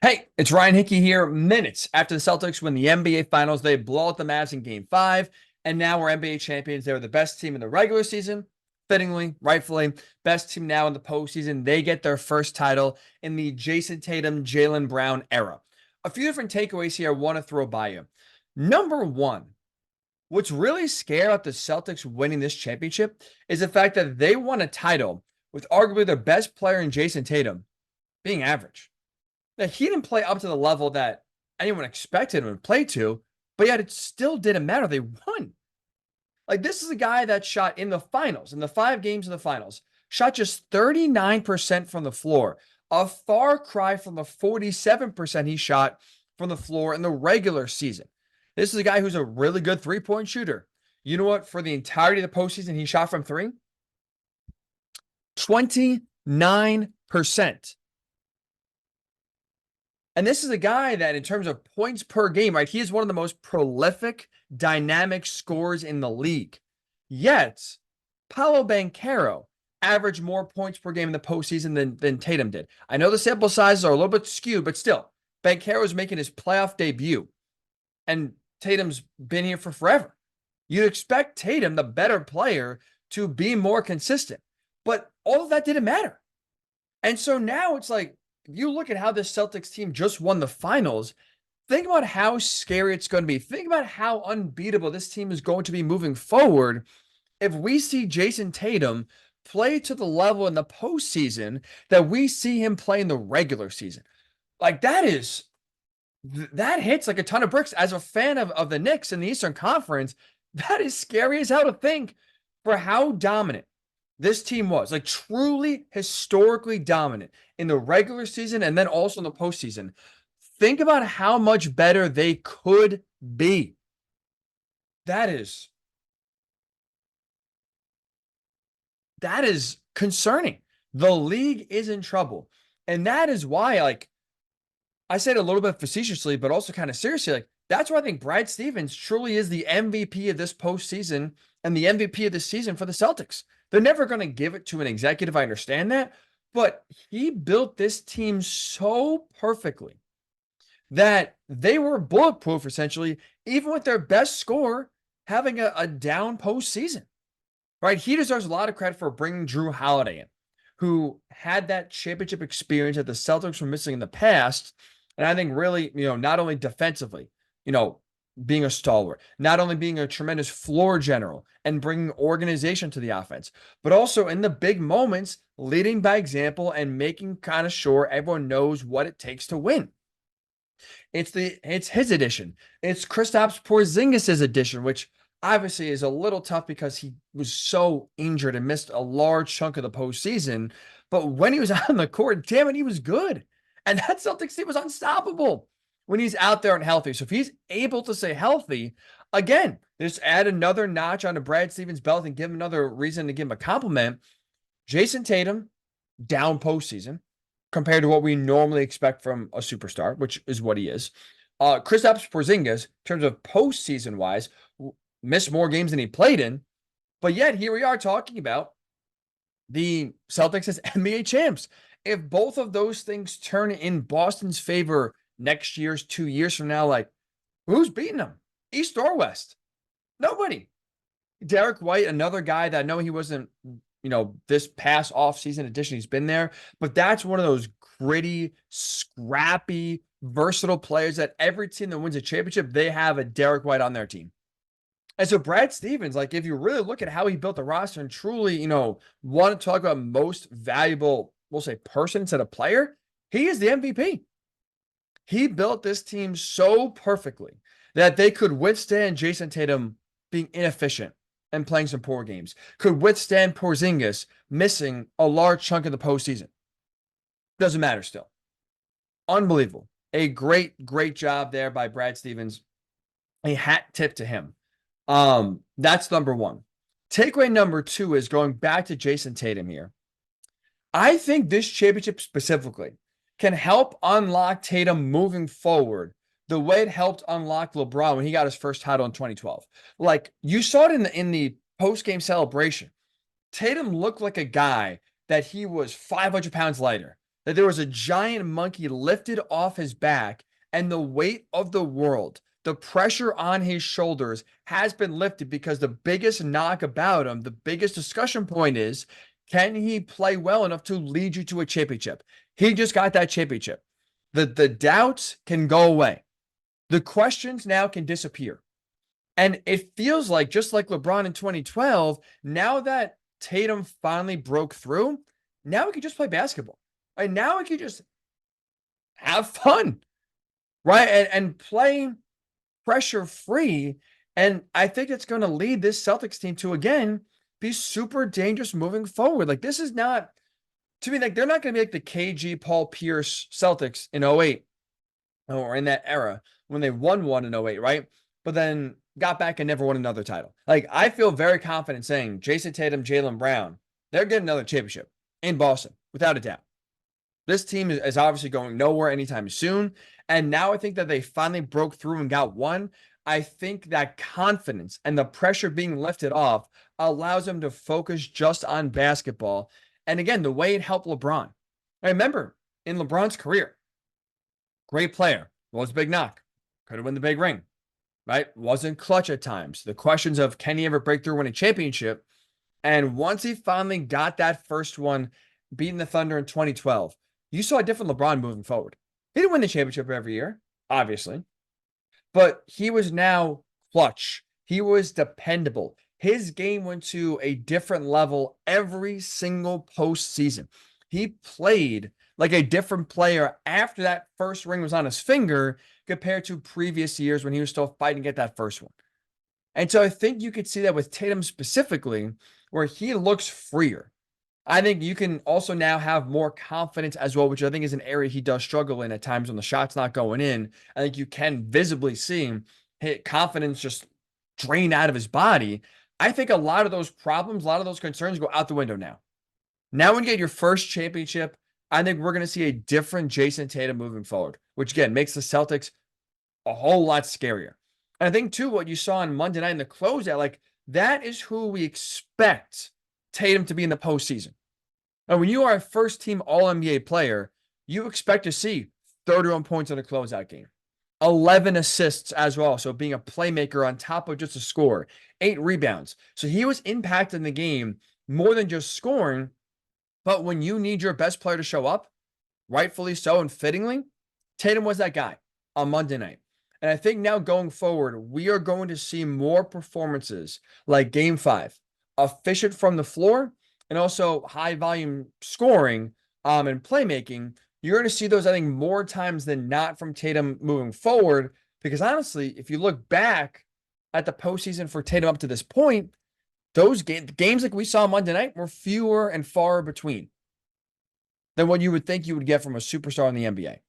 Hey, it's Ryan Hickey here. Minutes after the Celtics win the NBA Finals, they blow out the Mavs in Game 5, and now we're NBA champions. They were the best team in the regular season, fittingly, rightfully. Best team now in the postseason. They get their first title in the Jason Tatum, Jaylen Brown era. A few different takeaways here I want to throw by you. Number one, what's really scary about the Celtics winning this championship is the fact that they won a title with arguably their best player in Jason Tatum being average. Now, he didn't play up to the level that anyone expected him to play to, but yet it still didn't matter. They won. Like, this is a guy that shot in the finals, in the 5 games of the finals, shot just 39% from the floor, a far cry from the 47% he shot from the floor in the regular season. This is a guy who's a really good three-point shooter. You know what? For the entirety of the postseason, he shot from three 29%. And this is a guy that, in terms of points per game, right, he is one of the most prolific, dynamic scorers in the league. Yet, Paolo Banchero averaged more points per game in the postseason than Tatum did. I know the sample sizes are a little bit skewed, but still, Banchero is making his playoff debut, and Tatum's been here for forever. You'd expect Tatum, the better player, to be more consistent, but all of that didn't matter. And so now it's like, if you look at how this Celtics team just won the finals, think about how scary it's going to be. Think about how unbeatable this team is going to be moving forward if we see Jason Tatum play to the level in the postseason that we see him play in the regular season. Like, that hits like a ton of bricks. As a fan of the Knicks in the Eastern Conference, that is scary as hell to think for how dominant this team was, like truly historically dominant in the regular season and then also in the postseason. Think about how much better they could be. That is concerning. The league is in trouble. And that is why, like, I said a little bit facetiously, but also kind of seriously, like, that's why I think Brad Stevens truly is the MVP of this postseason and the MVP of this season for the Celtics. They're never going to give it to an executive. I understand that. But he built this team so perfectly that they were bulletproof, essentially, even with their best scorer having a down postseason. Right? He deserves a lot of credit for bringing Drew Holiday in, who had that championship experience that the Celtics were missing in the past. And I think really, not only defensively, being a stalwart, not only being a tremendous floor general and bringing organization to the offense, but also in the big moments, leading by example and making kind of sure everyone knows what it takes to win. It's his addition. It's Kristaps Porzingis' addition, which obviously is a little tough because he was so injured and missed a large chunk of the postseason. But when he was on the court, damn it, he was good. And that Celtics team was unstoppable when he's out there and healthy. So if he's able to stay healthy, again, just add another notch onto Brad Stevens' belt and give him another reason to give him a compliment. Jason Tatum, down postseason, compared to what we normally expect from a superstar, which is what he is. Kristaps Porzingis, in terms of postseason-wise, missed more games than he played in. But yet, here we are talking about the Celtics as NBA champs. If both of those things turn in Boston's favor next year's 2 years from now, like, who's beating them? East or West? Nobody. Derek White, another guy that I know he wasn't, this past offseason addition, he's been there, but that's one of those gritty, scrappy, versatile players that every team that wins a championship, they have a Derek White on their team. And so Brad Stevens, like, if you really look at how he built the roster and truly, want to talk about most valuable, we'll say, person instead of player, he is the MVP. He built this team so perfectly that they could withstand Jason Tatum being inefficient and playing some poor games, could withstand Porzingis missing a large chunk of the postseason. Doesn't matter still. Unbelievable. A great, great job there by Brad Stevens. A hat tip to him. That's number one. Takeaway number two is going back to Jason Tatum here. I think this championship specifically can help unlock Tatum moving forward the way it helped unlock LeBron when he got his first title in 2012. Like, you saw it in the post-game celebration. Tatum looked like a guy that he was 500 pounds lighter, that there was a giant monkey lifted off his back, and the weight of the world, the pressure on his shoulders has been lifted because the biggest knock about him, the biggest discussion point is, can he play well enough to lead you to a championship? He just got that championship. The doubts can go away. The questions now can disappear. And it feels like, just like LeBron in 2012, now that Tatum finally broke through, now we can just play basketball. And now we can just have fun, right? And play pressure free. And I think it's going to lead this Celtics team to, again, be super dangerous moving forward. Like, this is not, to me, like, they're not going to be like the KG Paul Pierce Celtics in 08 or in that era when they won one in 08, right? But then got back and never won another title. Like, I feel very confident saying Jason Tatum, Jaylen Brown, they're getting another championship in Boston, without a doubt. This team is obviously going nowhere anytime soon. And now I think that they finally broke through and got one. I think that confidence and the pressure being lifted off allows them to focus just on basketball. And again, the way it helped LeBron. I remember in LeBron's career, great player. What was the big knock? Could have won the big ring, right? Wasn't clutch at times. The questions of, can he ever break through, win a championship? And once he finally got that first one, beating the Thunder in 2012, you saw a different LeBron moving forward. He didn't win the championship every year, obviously, but he was now clutch. He was dependable. His game went to a different level every single postseason. He played like a different player after that first ring was on his finger compared to previous years when he was still fighting to get that first one. And so I think you could see that with Tatum specifically, where he looks freer. I think you can also now have more confidence as well, which I think is an area he does struggle in at times when the shot's not going in. I think you can visibly see his confidence just drain out of his body. I think a lot of those problems, a lot of those concerns go out the window now. Now when you get your first championship, I think we're going to see a different Jason Tatum moving forward, which again makes the Celtics a whole lot scarier. And I think too, what you saw on Monday night in the closeout, like, that is who we expect Tatum to be in the postseason. And when you are a first-team All-NBA player, you expect to see 31 points in a closeout game, 11 assists as well. So being a playmaker on top of just a score, 8 rebounds. So he was impacting the game more than just scoring. But when you need your best player to show up, rightfully so and fittingly, Tatum was that guy on Monday night. And I think now going forward, we are going to see more performances like Game 5, efficient from the floor, and also high volume scoring and playmaking. You're going to see those, I think, more times than not from Tatum moving forward. Because honestly, if you look back at the postseason for Tatum up to this point, those games like we saw Monday night were fewer and far between than what you would think you would get from a superstar in the NBA.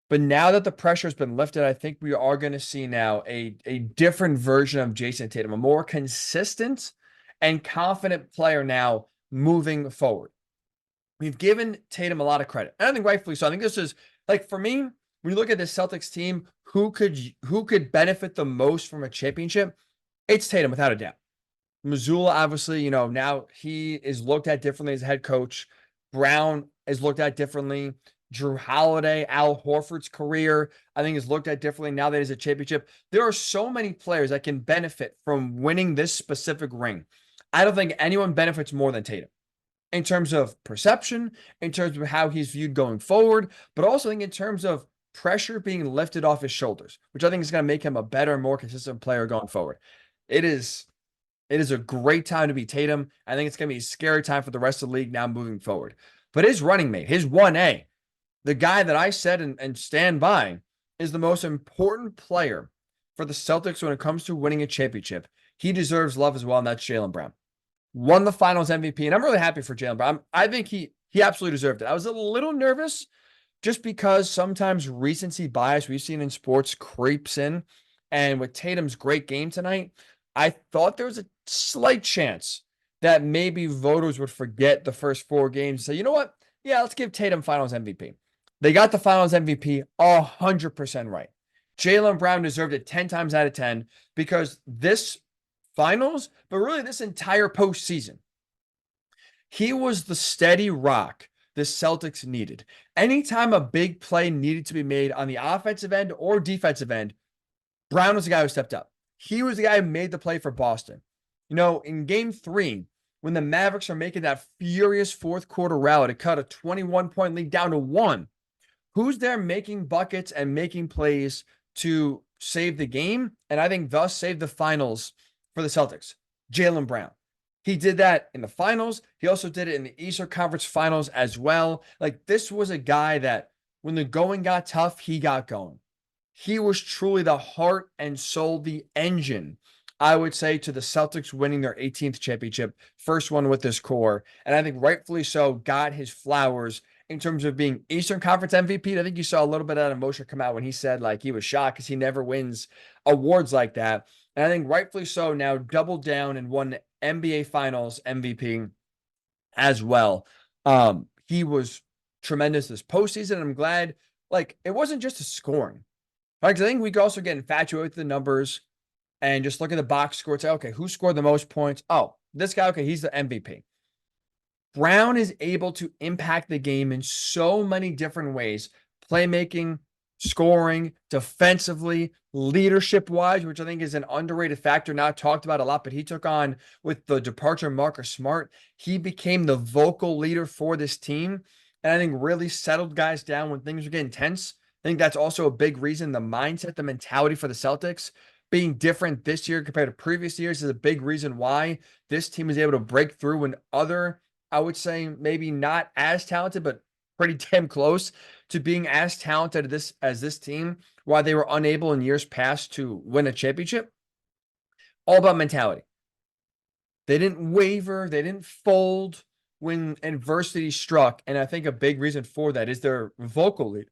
But now that the pressure has been lifted, I think we are going to see now a different version of Jason Tatum, a more consistent and confident player now moving forward. We've given Tatum a lot of credit, and I think rightfully so. I think this is, like, for me, when you look at this Celtics team, who could benefit the most from a championship? It's Tatum, without a doubt. Mazzulla, obviously, now he is looked at differently as a head coach. Brown is looked at differently. Drew Holiday, Al Horford's career, I think, is looked at differently now that he's a championship. There are so many players that can benefit from winning this specific ring. I don't think anyone benefits more than Tatum in terms of perception, in terms of how he's viewed going forward, but also I think in terms of pressure being lifted off his shoulders, which I think is going to make him a better and more consistent player going forward. It is a great time to be Tatum. I think it's going to be a scary time for the rest of the league now moving forward. But his running mate, his 1A, the guy that I said and stand by, is the most important player for the Celtics when it comes to winning a championship. He deserves love as well, and that's Jaylen Brown. Won the Finals MVP, and I'm really happy for Jaylen Brown. I think he absolutely deserved it. I was a little nervous just because sometimes recency bias we've seen in sports creeps in, and with Tatum's great game tonight, I thought there was a slight chance that maybe voters would forget the first 4 games and say, you know what? Yeah, let's give Tatum Finals MVP. They got the Finals MVP 100% right. Jaylen Brown deserved it 10 times out of 10 because this Finals, but really this entire postseason, he was the steady rock the Celtics needed. Anytime a big play needed to be made on the offensive end or defensive end, Brown was the guy who stepped up. He was the guy who made the play for Boston. In game 3, when the Mavericks are making that furious fourth quarter rally to cut a 21-point lead down to 1, who's there making buckets and making plays to save the game, and I think thus save the finals for the Celtics? Jaylen Brown. He did that in the finals. He also did it in the Eastern Conference Finals as well. This was a guy that when the going got tough, he got going. He was truly the heart and soul, the engine, I would say, to the Celtics winning their 18th championship, first one with this core. And I think rightfully so, got his flowers in terms of being Eastern Conference MVP. I think you saw a little bit of that emotion come out when he said he was shocked because he never wins awards like that. And I think rightfully so, now doubled down and won NBA Finals MVP as well. He was tremendous this postseason. I'm glad, it wasn't just a scoring. Right? 'Cause I think we could also get infatuated with the numbers and just look at the box score and say, okay, who scored the most points? Oh, this guy, okay, he's the MVP. Brown is able to impact the game in so many different ways, playmaking, scoring, defensively, leadership-wise, which I think is an underrated factor, not talked about a lot, but he took on with the departure of Marcus Smart. He became the vocal leader for this team, and I think really settled guys down when things were getting tense. I think that's also a big reason. The mindset, the mentality for the Celtics being different this year compared to previous years is a big reason why this team is able to break through when other, I would say, maybe not as talented, but pretty damn close to being as talented as this team, why they were unable in years past to win a championship. All about mentality. They didn't waver. They didn't fold when adversity struck. And I think a big reason for that is their vocal lead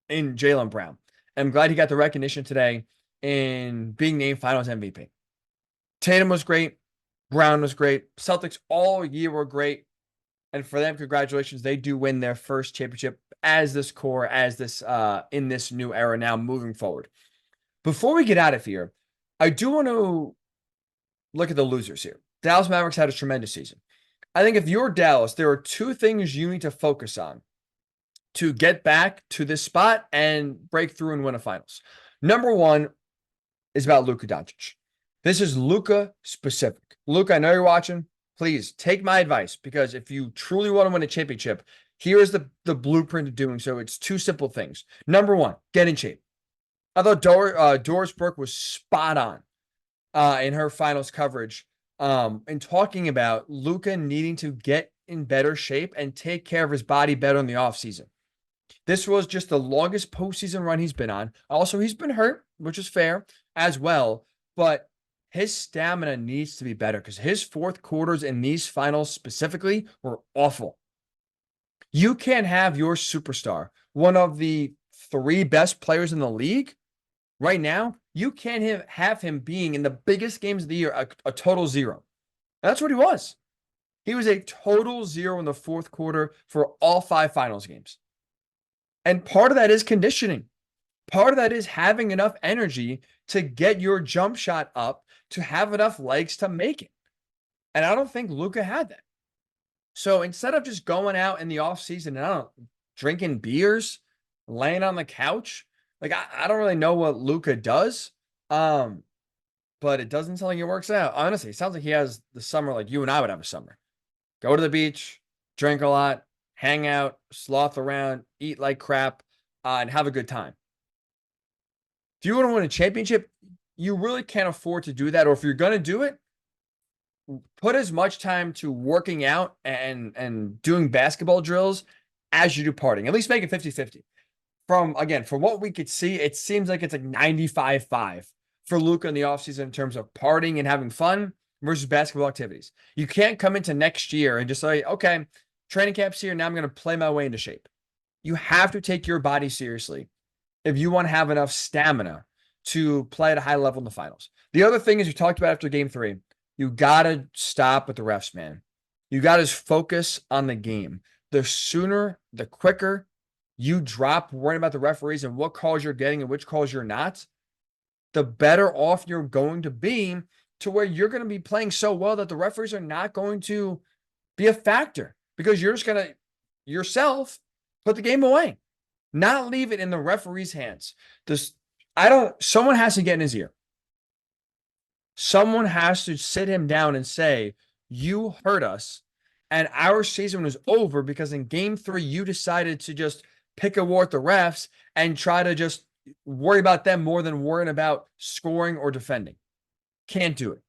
in Jaylen Brown. And I'm glad he got the recognition today in being named Finals MVP. Tatum was great. Brown was great. Celtics all year were great. And for them, congratulations. They do win their first championship as this core, as this in this new era now moving forward. Before we get out of here, I do want to look at the losers here. Dallas Mavericks had a tremendous season. I think if you're Dallas, there are two things you need to focus on to get back to this spot and break through and win a finals. Number one is about Luka Doncic. This is Luka specific. Luka, I know you're watching. Please take my advice, because if you truly want to win a championship, here is the blueprint of doing so. It's two simple things. Number one, get in shape. I thought Doris Burke was spot on in her finals coverage in talking about Luka needing to get in better shape and take care of his body better in the offseason. This was just the longest postseason run he's been on. Also, he's been hurt, which is fair as well, but his stamina needs to be better because his fourth quarters in these finals specifically were awful. You can't have your superstar, one of the 3 best players in the league right now, you can't have him being in the biggest games of the year a total zero. That's what he was. He was a total zero in the fourth quarter for all 5 finals games. And part of that is conditioning. Part of that is having enough energy to get your jump shot up, to have enough legs to make it. And I don't think Luka had that. So instead of just going out in the offseason and drinking beers, laying on the couch, I don't really know what Luka does. But it doesn't sound like it works out. Honestly, it sounds like he has the summer like you and I would have a summer. Go to the beach, drink a lot, hang out, sloth around, eat like crap, and have a good time. If you want to win a championship, you really can't afford to do that. Or if you're going to do it, put as much time to working out and doing basketball drills as you do partying. At least make it 50-50. From what we could see, it seems like it's like 95-5 for Luka in the offseason in terms of partying and having fun versus basketball activities. You can't come into next year and just say, okay, training camp's here, now I'm going to play my way into shape. You have to take your body seriously if you want to have enough stamina to play at a high level in the finals. The other thing is, you talked about after game 3, you got to stop with the refs, man. You got to focus on the game. The sooner, the quicker you drop worrying about the referees and what calls you're getting and which calls you're not, the better off you're going to be, to where you're going to be playing so well that the referees are not going to be a factor, because you're yourself, put the game away. Not leave it in the referee's hands. Someone has to get in his ear. Someone has to sit him down and say, you hurt us, and our season was over because in game 3, you decided to just pick a war at the refs and try to just worry about them more than worrying about scoring or defending. Can't do it.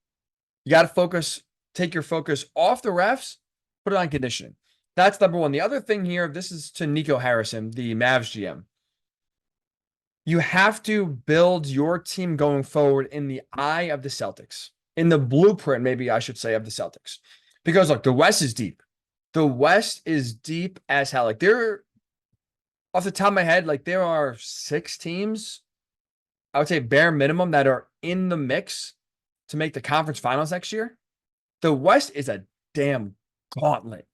You got to take your focus off the refs, put it on conditioning. That's number one. The other thing here, this is to Nico Harrison, the Mavs GM. You have to build your team going forward in the eye of the Celtics, in the blueprint, maybe I should say, of the Celtics. Because look, the West is deep. The West is deep as hell. Like off the top of my head, like there are 6 teams, I would say bare minimum, that are in the mix to make the conference finals next year. The West is a damn gauntlet.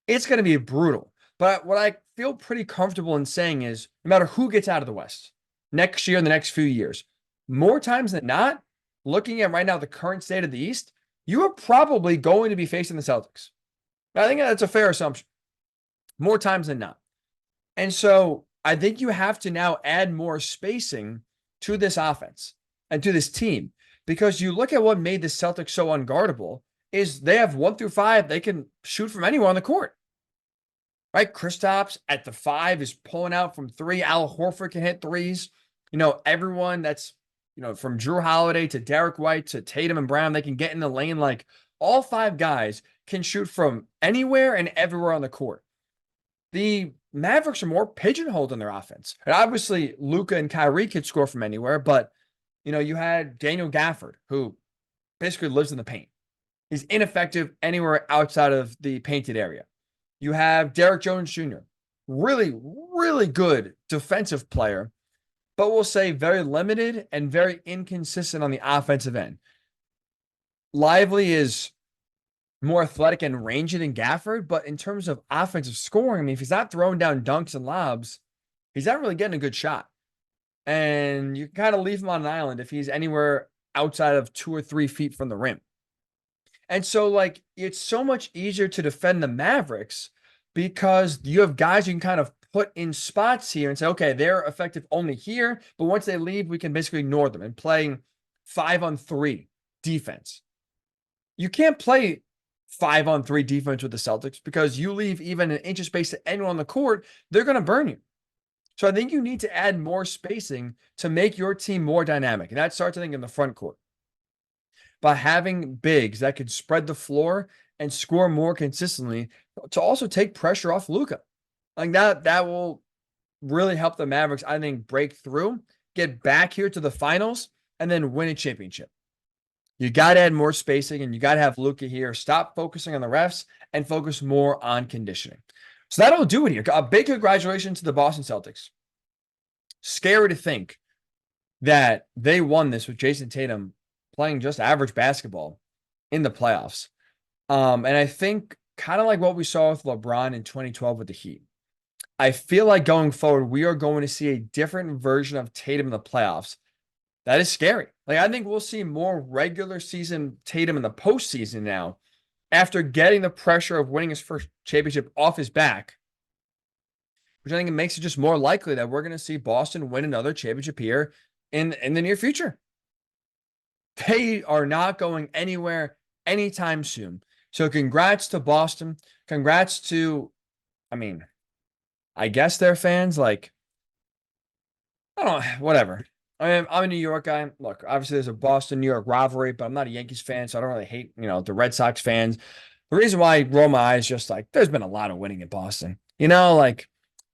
It's going to be brutal. But what I feel pretty comfortable in saying is no matter who gets out of the West next year, in the next few years, more times than not, looking at right now the current state of the East, you are probably going to be facing the Celtics. I think that's a fair assumption. More times than not. And so I think you have to now add more spacing to this offense and to this team, because you look at what made the Celtics so unguardable is they have 1 through 5. They can shoot from anywhere on the court. Right? Kristaps at the 5 is pulling out from 3. Al Horford can hit threes. Everyone that's, from Drew Holiday to Derek White to Tatum and Brown, they can get in the lane. Like all 5 guys can shoot from anywhere and everywhere on the court. The Mavericks are more pigeonholed in their offense. And obviously, Luka and Kyrie could score from anywhere, but, you had Daniel Gafford, who basically lives in the paint. He's ineffective anywhere outside of the painted area. You have Derek Jones Jr., really, really good defensive player, but we'll say very limited and very inconsistent on the offensive end. Lively is more athletic and rangy than Gafford, but in terms of offensive scoring, if he's not throwing down dunks and lobs, he's not really getting a good shot. And you kind of leave him on an island if he's anywhere outside of 2 or 3 feet from the rim. And so, it's so much easier to defend the Mavericks because you have guys you can kind of put in spots here and say, okay, they're effective only here, but once they leave, we can basically ignore them and playing 5-on-3 defense. You can't play 5-on-3 defense with the Celtics because you leave even an inch of space to anyone on the court, they're going to burn you. So I think you need to add more spacing to make your team more dynamic. And that starts, I think, in the front court. By having bigs that could spread the floor and score more consistently to also take pressure off Luka. Like that will really help the Mavericks, I think, break through, get back here to the finals, and then win a championship. You got to add more spacing, and you got to have Luka here. Stop focusing on the refs and focus more on conditioning. So that'll do it here. A big congratulations to the Boston Celtics. Scary to think that they won this with Jason Tatum playing just average basketball in the playoffs. And I think kind of like what we saw with LeBron in 2012 with the Heat. I feel like going forward, we are going to see a different version of Tatum in the playoffs. That is scary. I think we'll see more regular season Tatum in the postseason now after getting the pressure of winning his first championship off his back, which I think it makes it just more likely that we're going to see Boston win another championship here in the near future. They are not going anywhere anytime soon. So congrats to Boston. Congrats to, I guess their fans. I don't know, whatever. I'm a New York guy. Look, obviously there's a Boston-New York rivalry, but I'm not a Yankees fan, so I don't really hate, the Red Sox fans. The reason why I roll my eyes just there's been a lot of winning in Boston.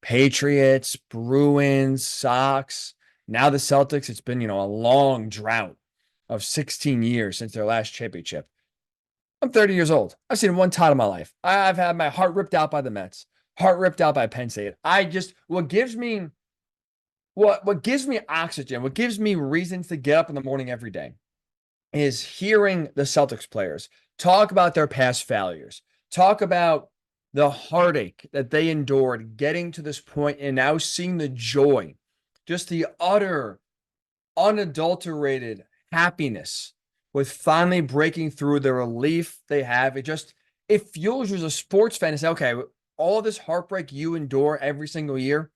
Patriots, Bruins, Sox, now the Celtics. It's been, a long drought of 16 years since their last championship. I'm 30 years old. I've seen one title in my life. I've had my heart ripped out by the Mets, heart ripped out by Penn State. What gives me oxygen, what gives me reasons to get up in the morning every day is hearing the Celtics players talk about their past failures, talk about the heartache that they endured getting to this point and now seeing the joy, just the utter, unadulterated happiness with finally breaking through, the relief they have. It fuels you as a sports fan to say, okay, all this heartbreak you endure every single year,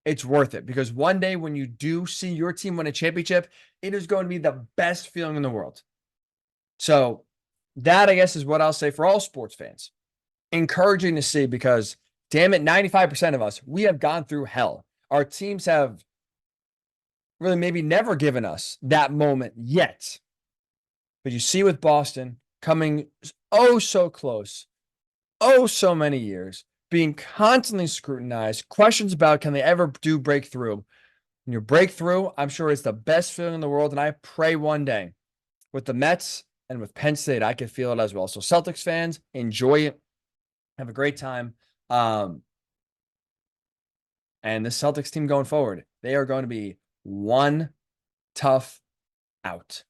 it's worth it, because one day when you do see your team win a championship, it is going to be the best feeling in the world. So that, I guess, is what I'll say for all sports fans. Encouraging to see, because damn it, 95% of us, we have gone through hell. Our teams have really maybe never given us that moment yet. But you see with Boston coming oh so close, oh so many years, being constantly scrutinized, questions about can they ever do breakthrough. When you break through, I'm sure it's the best feeling in the world. And I pray one day with the Mets and with Penn State, I could feel it as well. So Celtics fans, enjoy it. Have a great time. And the Celtics team going forward, they are going to be one tough out.